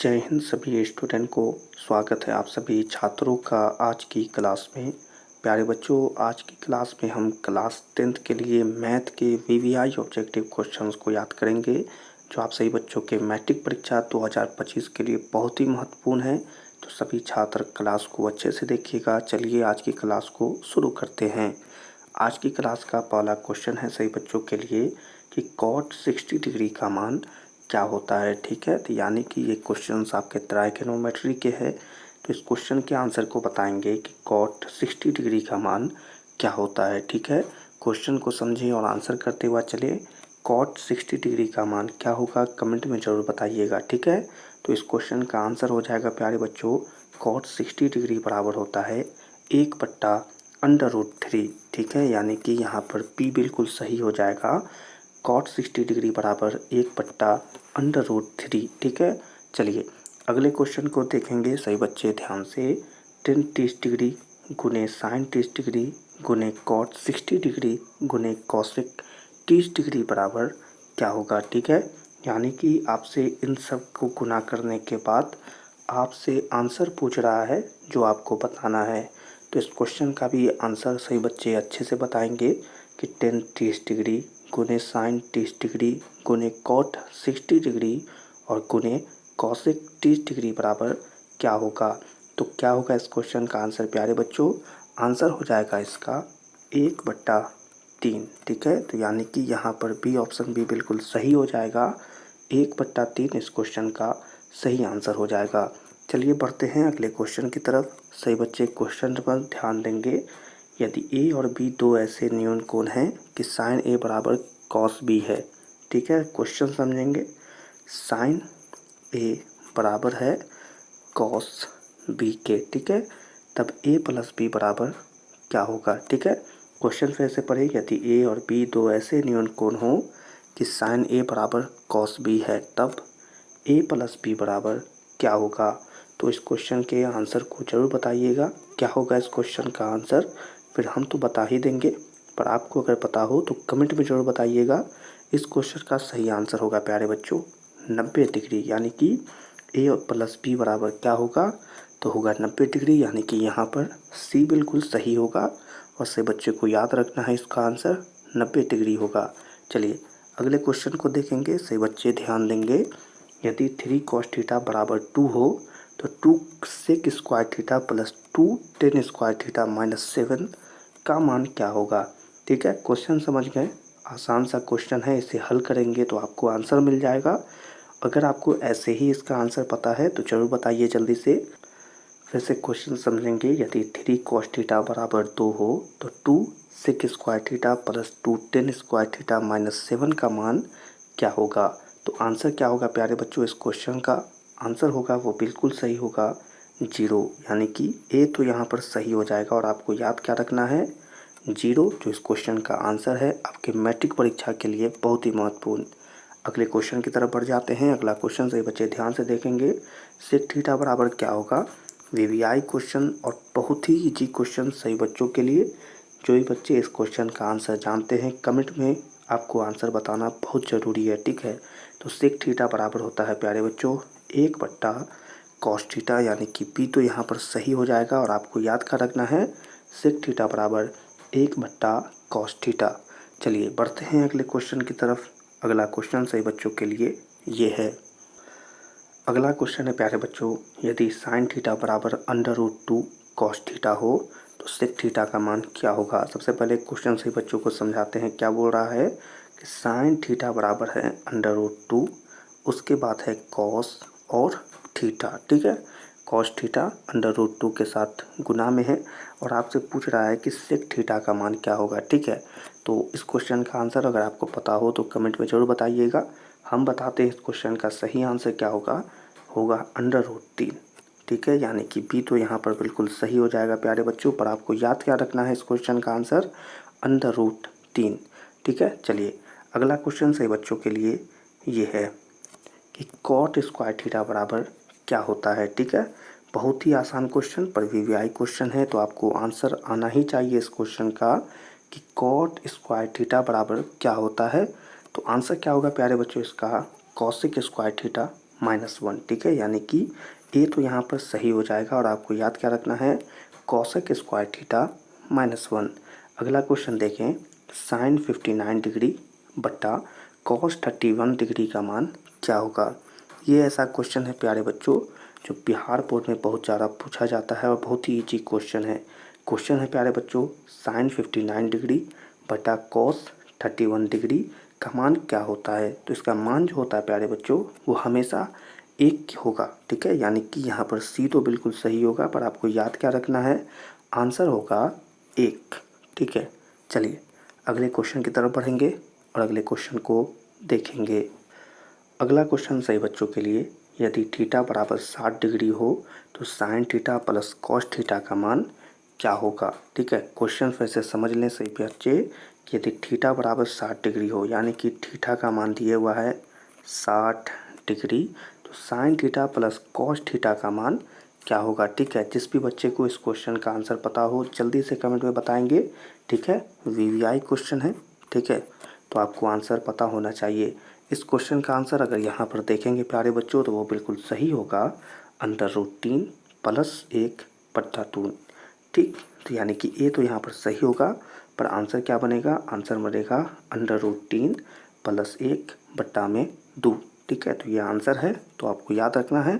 जय हिंद सभी स्टूडेंट को। स्वागत है आप सभी छात्रों का आज की क्लास में। प्यारे बच्चों, आज की क्लास में हम क्लास 10th के लिए मैथ के वीवीआई ऑब्जेक्टिव क्वेश्चंस को याद करेंगे, जो आप सभी बच्चों के मैट्रिक परीक्षा 2025 के लिए बहुत ही महत्वपूर्ण है। तो सभी छात्र क्लास को अच्छे से देखिएगा। चलिए आज की क्लास को शुरू करते हैं। आज की क्लास का पहला क्वेश्चन है सभी बच्चों के लिए कि cot 60 डिग्री का मान क्या होता है। ठीक है, तो यानी कि ये क्वेश्चंस आपके ट्राइगोनोमेट्री के हैं। तो इस क्वेश्चन के आंसर को बताएंगे कि cot 60 डिग्री का मान क्या होता है। ठीक है, क्वेश्चन को समझिए और आंसर करते हुए चलिए। cot 60 डिग्री का मान क्या होगा, कमेंट में ज़रूर बताइएगा। ठीक है, तो इस क्वेश्चन का आंसर हो जाएगा प्यारे बच्चों, cot 60 डिग्री बराबर होता है 1/√3। ठीक है, यानी कि यहाँ पर P बिल्कुल सही हो जाएगा। cot 60 डिग्री बराबर 1/√3। ठीक है, चलिए अगले क्वेश्चन को देखेंगे सही बच्चे ध्यान से। tan 30 डिग्री गुने sin 30 डिग्री गुने cot 60 डिग्री गुने cosec 30 डिग्री बराबर क्या होगा। ठीक है, यानी कि आपसे इन सब को गुना करने के बाद आपसे आंसर पूछ रहा है जो आपको बताना है। तो इस क्वेश्चन का भी आंसर सही बच्चे अच्छे से बताएंगे कि tan 30 डिग्री गुने sin 30 डिग्री गुने cot 60 डिग्री और गुने cosec 30 डिग्री बराबर क्या होगा। तो क्या होगा इस क्वेश्चन का आंसर प्यारे बच्चों, आंसर हो जाएगा इसका 1/3। ठीक है, तो यानी कि यहाँ पर बी ऑप्शन भी बिल्कुल सही हो जाएगा। 1/3 इस क्वेश्चन का सही आंसर हो जाएगा। चलिए बढ़ते हैं अगले क्वेश्चन की तरफ। सही बच्चे क्वेश्चन पर ध्यान देंगे। यदि ए और बी दो ऐसे न्यून कोण हैं कि साइन ए बराबर कॉस बी है। ठीक है, क्वेश्चन समझेंगे। साइन ए बराबर है कॉस बी के। ठीक है, तब ए प्लस बी बराबर क्या होगा। ठीक है, क्वेश्चन फिर से पढ़े। यदि ए और बी दो ऐसे न्यून कोण हों कि साइन ए बराबर कॉस बी है, तब ए प्लस बी बराबर क्या होगा। तो इस क्वेश्चन के आंसर को ज़रूर बताइएगा, क्या होगा इस क्वेश्चन का आंसर। फिर हम तो बता ही देंगे, पर आपको अगर पता हो तो कमेंट में ज़रूर बताइएगा। इस क्वेश्चन का सही आंसर होगा प्यारे बच्चों 90 डिग्री, यानी कि ए प्लस बी बराबर क्या होगा, तो होगा 90 डिग्री। यानी कि यहाँ पर सी बिल्कुल सही होगा और से बच्चे को याद रखना है, इसका आंसर 90 डिग्री होगा। चलिए अगले क्वेश्चन को देखेंगे। सही बच्चे ध्यान देंगे। यदि 3 cos थीटा बराबर 2 हो तो 2 sec square theta plus 2 tan square theta minus 7 का मान क्या होगा। ठीक है, क्वेश्चन समझ गए, आसान सा क्वेश्चन है, इसे हल करेंगे तो आपको आंसर मिल जाएगा। अगर आपको ऐसे ही इसका आंसर पता है तो ज़रूर बताइए जल्दी से। फिर से क्वेश्चन समझेंगे। यदि 3 cos थीटा बराबर 2 हो तो 2 sec square theta plus 2 tan square theta minus 7 का मान क्या होगा। तो आंसर क्या होगा प्यारे बच्चों, इस क्वेश्चन का आंसर होगा वो बिल्कुल सही होगा 0। यानी कि ए तो यहाँ पर सही हो जाएगा और आपको याद क्या रखना है 0, जो इस क्वेश्चन का आंसर है आपके मैट्रिक परीक्षा के लिए बहुत ही महत्वपूर्ण। अगले क्वेश्चन की तरफ बढ़ जाते हैं। अगला क्वेश्चन सही बच्चे ध्यान से देखेंगे। सेक थीटा बराबर क्या होगा। वीवीआई क्वेश्चन और बहुत ही इजी क्वेश्चन सही बच्चों के लिए। जो भी बच्चे इस क्वेश्चन का आंसर जानते हैं कमेंट में आपको आंसर बताना बहुत ज़रूरी है। ठीक है, तो सेक थीटा बराबर होता है प्यारे बच्चों 1/cos थीटा, यानी कि पी तो यहाँ पर सही हो जाएगा और आपको याद कर रखना है सेक थीटा बराबर 1/cos थीटा। चलिए बढ़ते हैं अगले क्वेश्चन की तरफ। अगला क्वेश्चन सही बच्चों के लिए ये है। अगला क्वेश्चन है प्यारे बच्चों, यदि साइन थीटा बराबर √2 cos थीटा हो तो सेक थीटा का मान क्या होगा। सबसे पहले क्वेश्चन सही बच्चों को समझाते हैं। क्या बोल रहा है कि साइन थीटा बराबर है √2, उसके बाद है कॉस और थीटा। ठीक है, कॉस थीटा √2 के साथ गुना में है और आपसे पूछ रहा है कि सेक थीटा का मान क्या होगा। ठीक है, तो इस क्वेश्चन का आंसर अगर आपको पता हो तो कमेंट में ज़रूर बताइएगा। हम बताते हैं इस क्वेश्चन का सही आंसर क्या होगा, होगा √3। ठीक है, यानी कि बी तो यहाँ पर बिल्कुल सही हो जाएगा प्यारे बच्चों, पर आपको याद क्या रखना है इस क्वेश्चन का आंसर √3। ठीक है, चलिए अगला क्वेश्चन सही बच्चों के लिए ये है कि cot स्क्वायर थीटा बराबर क्या होता है। ठीक है, बहुत ही आसान क्वेश्चन पर वीवीआई क्वेश्चन है तो आपको आंसर आना ही चाहिए इस क्वेश्चन का कि cot स्क्वायर थीटा बराबर क्या होता है। तो आंसर क्या होगा प्यारे बच्चों इसका, cosec स्क्वायर थीटा -1, ठीक है, यानी कि ए तो यहाँ पर सही हो जाएगा और आपको याद क्या रखना है, कॉसेक स्क्वायर थीटा -1। अगला क्वेश्चन देखें, साइन 59 डिग्री बट्टा कॉस 31 डिग्री का मान क्या होगा। ये ऐसा क्वेश्चन है प्यारे बच्चों जो बिहार बोर्ड में बहुत ज़्यादा पूछा जाता है और बहुत ही ईजी क्वेश्चन है। क्वेश्चन है प्यारे बच्चों, साइन 59 डिग्री बटा कॉस 31 डिग्री का मान क्या होता है। तो इसका मान जो होता है प्यारे बच्चों वो हमेशा 1 होगा, ठीक है, यानी कि यहाँ पर सी तो बिल्कुल सही होगा, पर आपको याद क्या रखना है, आंसर होगा 1, ठीक है। चलिए अगले क्वेश्चन की तरफ बढ़ेंगे और अगले क्वेश्चन को देखेंगे। अगला क्वेश्चन सही बच्चों के लिए, यदि थीटा बराबर 60 डिग्री हो तो sine theta plus cos theta का मान क्या होगा, ठीक है। क्वेश्चन फिर से समझ लें सही बच्चे कि यदि थीटा बराबर 60 डिग्री हो यानी कि थीटा का मान दिया हुआ है 60 डिग्री, तो sine theta plus cos theta का मान क्या होगा, ठीक है। जिस भी बच्चे को इस क्वेश्चन का आंसर पता हो जल्दी से कमेंट में बताएंगे, ठीक है। वीवीआई क्वेश्चन है, ठीक है, तो आपको आंसर पता होना चाहिए। इस क्वेश्चन का आंसर अगर यहाँ पर देखेंगे प्यारे बच्चों तो वो बिल्कुल सही होगा, √3 + 1/2, ठीक। तो यानी कि ए तो यहाँ पर सही होगा, पर आंसर क्या बनेगा, आंसर बनेगा √3 + 1/2, ठीक है। तो ये आंसर है, तो आपको याद रखना है।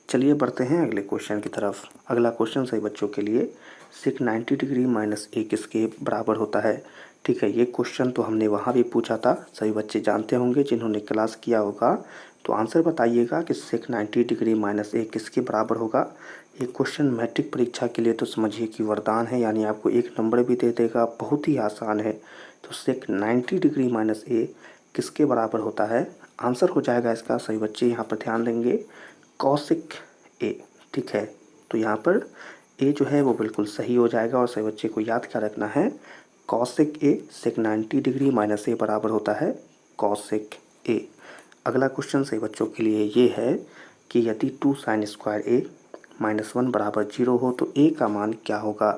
चलिए बढ़ते हैं अगले क्वेश्चन की तरफ। अगला क्वेश्चन सही बच्चों के लिए, सेक 90 डिग्री -a किसके बराबर होता है, ठीक है। ये क्वेश्चन तो हमने वहाँ भी पूछा था, सभी बच्चे जानते होंगे जिन्होंने क्लास किया होगा। तो आंसर बताइएगा कि सेक 90 डिग्री -a किसके बराबर होगा। ये क्वेश्चन मैट्रिक परीक्षा के लिए तो समझिए कि वरदान है, यानी आपको 1 नंबर भी दे देगा, बहुत ही आसान है। तो सेक 90 डिग्री -a किसके बराबर होता है, आंसर हो जाएगा इसका सही बच्चे यहाँ पर ध्यान देंगे कॉसिक ए, ठीक है। तो यहाँ पर ए जो है वो बिल्कुल सही हो जाएगा और सही बच्चे को याद क्या रखना है, cosec A sec 90 degree -a बराबर होता है कॉसिक ए। अगला क्वेश्चन सही बच्चों के लिए ये है कि यदि 2 साइन स्क्वायर ए -1 बराबर 0 हो तो ए का मान क्या होगा।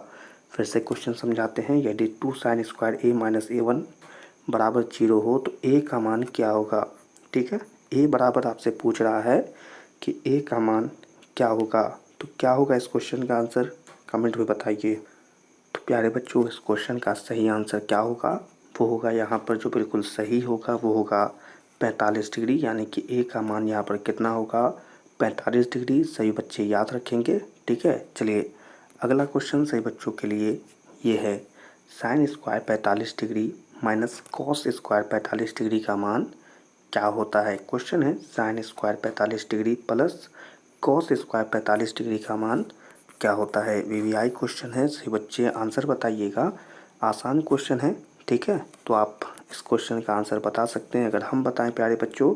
फिर से क्वेश्चन समझाते हैं, यदि 2 साइन स्क्वायर ए -a1 बराबर 0 हो तो ए का मान क्या होगा, ठीक है। ए बराबर आपसे पूछ रहा है कि ए का मान क्या होगा, तो क्या होगा इस क्वेश्चन का आंसर, कमेंट में बताइए। तो प्यारे बच्चों इस क्वेश्चन का सही आंसर क्या होगा, वो होगा यहाँ पर जो बिल्कुल सही होगा वो होगा 45 डिग्री, यानी कि ए का मान यहाँ पर कितना होगा, 45 डिग्री। सही बच्चे याद रखेंगे, ठीक है। चलिए अगला क्वेश्चन सही बच्चों के लिए ये है, sine square 45 degree minus cos square 45 degree का मान क्या होता है। क्वेश्चन है sine square 45 degree plus cos square 45 degree का मान क्या होता है। वीवीआई क्वेश्चन है, सही बच्चे आंसर बताइएगा, आसान क्वेश्चन है, ठीक है। तो आप इस क्वेश्चन का आंसर बता सकते हैं। अगर हम बताएं प्यारे बच्चों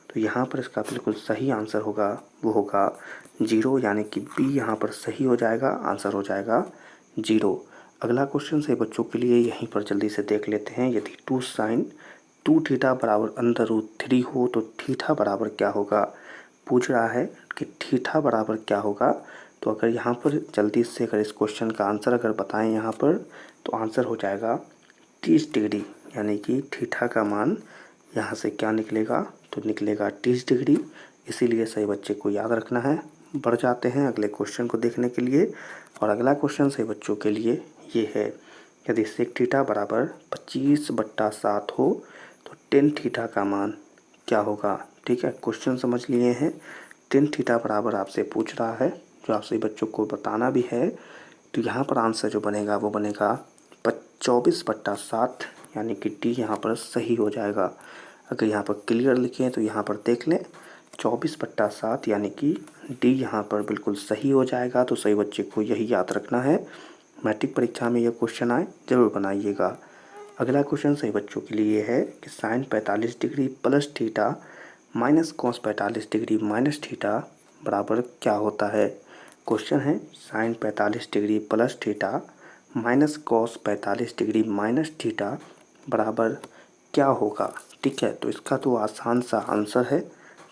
तो यहाँ पर इसका बिल्कुल सही आंसर होगा, वो होगा 0, यानी कि बी यहाँ पर सही हो जाएगा, आंसर हो जाएगा 0। अगला क्वेश्चन से बच्चों के लिए यहीं पर जल्दी से देख लेते हैं, यदि 2 साइन 2 थीटा बराबर √3 हो तो थीटा बराबर क्या होगा। पूछ रहा है कि थीटा बराबर क्या होगा। तो अगर यहाँ पर जल्दी से अगर इस क्वेश्चन का आंसर अगर बताएं यहाँ पर तो आंसर हो जाएगा 30 डिग्री, यानी कि थीटा का मान यहाँ से क्या निकलेगा, तो निकलेगा 30 डिग्री। इसीलिए सही बच्चे को याद रखना है। बढ़ जाते हैं अगले क्वेश्चन को देखने के लिए और अगला क्वेश्चन सही बच्चों के लिए ये है, यदि सेक थीटा बराबर 25/7 हो तो टेन थीटा का मान क्या होगा, ठीक है। क्वेश्चन समझ लिए हैं, टेन थीटा बराबर आपसे पूछ रहा है जो आप सभी बच्चों को बताना भी है। तो यहाँ पर आंसर जो बनेगा वो बनेगा 24/7, यानी कि डी यहाँ पर सही हो जाएगा। अगर यहाँ पर क्लियर लिखें तो यहाँ पर देख लें 24/7, यानी कि डी यहाँ पर बिल्कुल सही हो जाएगा। तो सही बच्चे को यही याद रखना है, मैट्रिक परीक्षा में यह क्वेश्चन आए ज़रूर बनाइएगा। अगला क्वेश्चन सही बच्चों के लिए है कि sine 45 degree plus theta minus cos 45 degree minus theta बराबर क्या होता है। क्वेश्चन है sine 45 degree plus theta minus cos 45 degree minus theta बराबर क्या होगा, ठीक है। तो इसका तो आसान सा आंसर है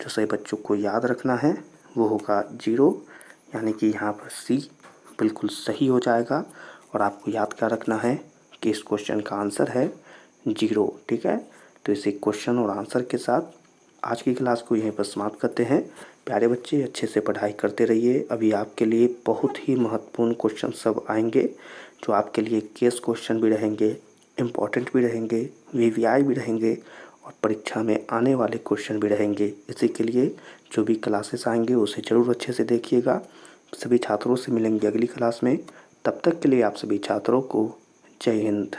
जो सही बच्चों को याद रखना है, वो होगा 0, यानी कि यहाँ पर सी बिल्कुल सही हो जाएगा। और आपको याद क्या रखना है कि इस क्वेश्चन का आंसर है 0, ठीक है। तो इसी क्वेश्चन और आंसर के साथ आज की क्लास को यहीं पर समाप्त करते हैं। प्यारे बच्चे, अच्छे से पढ़ाई करते रहिए। अभी आपके लिए बहुत ही महत्वपूर्ण क्वेश्चन सब आएंगे, जो आपके लिए केस क्वेश्चन भी रहेंगे, इम्पॉर्टेंट भी रहेंगे, वीवीआई भी रहेंगे और परीक्षा में आने वाले क्वेश्चन भी रहेंगे। इसी के लिए जो भी क्लासेस आएंगे उसे ज़रूर अच्छे से देखिएगा। सभी छात्रों से मिलेंगे अगली क्लास में। तब तक के लिए आप सभी छात्रों को जय हिंद।